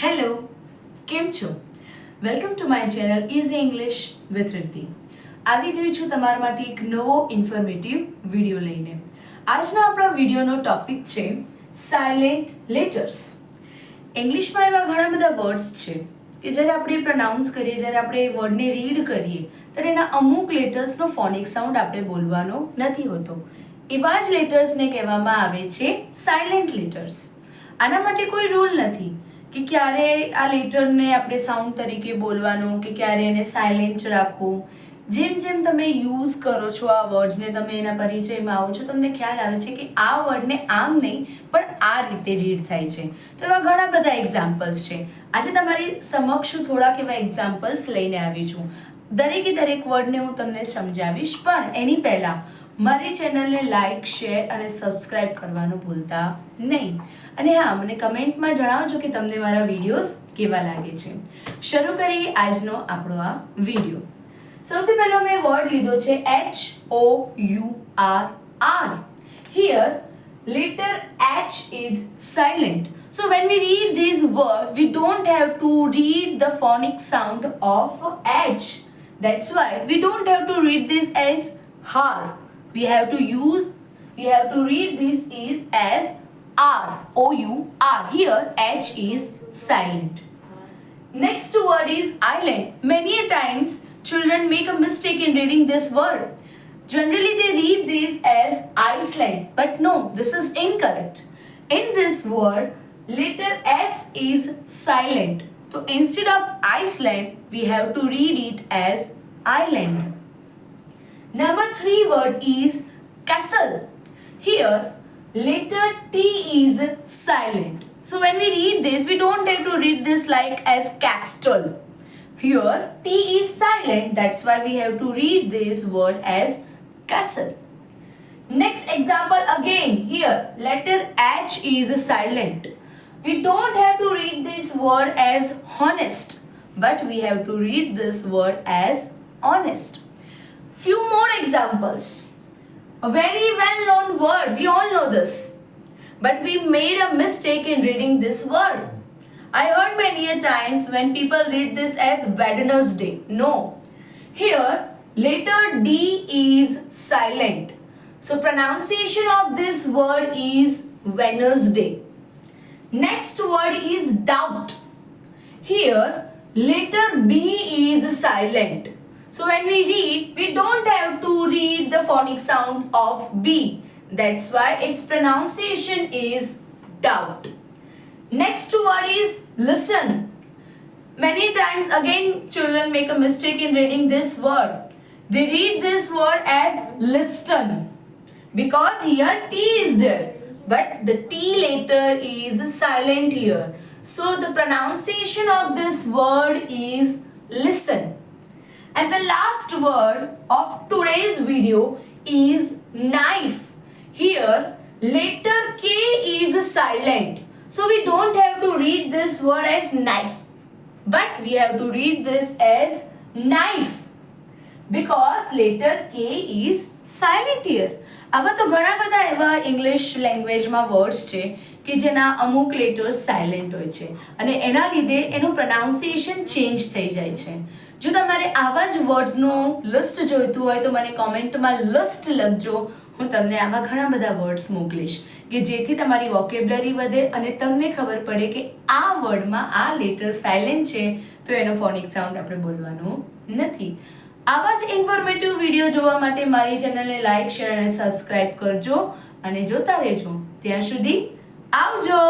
Hello, કેમ છો? Welcome to my channel easy English with Riddhi. આવી ગઈ છું તમારા માટે એક નવો ઇન્ફોર્મેટિવ વિડીયો લઈને. આજના આપણા વિડીયોનો ટોપિક છે સાયલેન્ટ લેટર્સ. ઇંગ્લિશમાં એવા ઘણા બધા વર્ડ્સ છે કે જ્યારે આપણે પ્રોનાઉન્સ કરીએ, જ્યારે આપણે એ વર્ડને રીડ કરીએ ત્યારે એના અમુક લેટર્સનો ફોનિક સાઉન્ડ આપણે બોલવાનો નથી હોતો. એવા જ લેટર્સને કહેવામાં આવે છે સાયલેન્ટ લેટર્સ. આના માટે કોઈ રૂલ નથી કે ક્યારે આ લેટરને આપણે સાઉન્ડ તરીકે બોલવાનું કે ક્યારે એને સાયલેન્ટ રાખવું. જેમ જેમ તમે યુઝ કરો છો આ વર્ડ્સને, તમે એના પરિચયમાં આવો છો, તમને ખ્યાલ આવે છે કે આ વર્ડને આમ નહીં પણ આ રીતે રીડ થાય છે. તો એવા ઘણા બધા એક્ઝામ્પલ્સ છે. આજે તમારી સમક્ષ થોડાક એવા એક્ઝામ્પલ્સ લઈને આવી છું. દરેકે દરેક વર્ડને હું તમને સમજાવીશ, પણ એની પહેલાં મારી ચેનલને લાઇક, શેર અને સબસ્ક્રાઇબ કરવાનું ભૂલતા નહીં. અને હા, મને કમેન્ટમાં જણાવજો કે તમને મારા વિડીયોઝ કેવા લાગે છે. શરૂ કરીએ આજનો આપણો આ વિડીયો. સૌથી પહેલો મેં વર્ડ લીધો છે HOURR. Here letter H is silent. So when we read this word, we don't have to read the phonic sound of H. That's why we don't have to read this as har. We have to read this as R, O-U-R. Here H is silent. Next word is island. Many a times children make a mistake in reading this word. Generally they read this as Iceland, but no, this is incorrect. In this word, letter S is silent. So instead of Iceland, we have to read it as island. Number 3 word is castle. Here letter T is silent. So when we read this, we don't have to read this like as castle. Here T is silent, that's why we have to read this word as castle. Next example again, here letter H is silent. We don't have to read this word as honest, but we have to read this word as honest. Few more examples. A very well-known word, we all know this, but we made a mistake in reading this word. I heard many a times when people read this as Wednesday. No. Here, letter D is silent. So pronunciation of this word is Wednesday. Next word is doubt. Here, letter B is silent. So when we read, we don't have to read the phonic sound of B. That's why its pronunciation is doubt. Next word is listen. Many times again children make a mistake in reading this word. They read this word as listen because here T is there, but the T letter is silent here. So the pronunciation of this word is listen. And the last word of today's video is knife. Here letter K is silent. So we don't have to read this word as knife, but we have to read this as knife because letter K is silent here. આવા તો ઘણા બધા એવા English લેંગ્વેજમાં words છે કે જેના અમુક લેટર્સ સાયલેન્ટ હોય છે અને એના લીધે એનું પ્રોનાઉન્સિએશન ચેન્જ થઈ જાય છે. જો તમારે આવા જ વર્ડ્સનું લિસ્ટ જોઈતું હોય તો મને કોમેન્ટમાં લિસ્ટ લખજો. હું તમને આવા ઘણા બધા વર્ડ્સ મોકલીશ કે જેથી તમારી વોકેબ્યુલરી વધે અને તમને ખબર પડે કે આ વર્ડમાં આ લેટર સાયલેન્ટ છે તો એનો ફોનિક સાઉન્ડ આપણે બોલવાનો નથી. આવા જ ઇન્ફોર્મેટિવ વિડીયો જોવા માટે મારી ચેનલને લાઇક, શેર અને સબસ્ક્રાઇબ કરજો અને જોતા રહેજો. ત્યાં સુધી આવજો.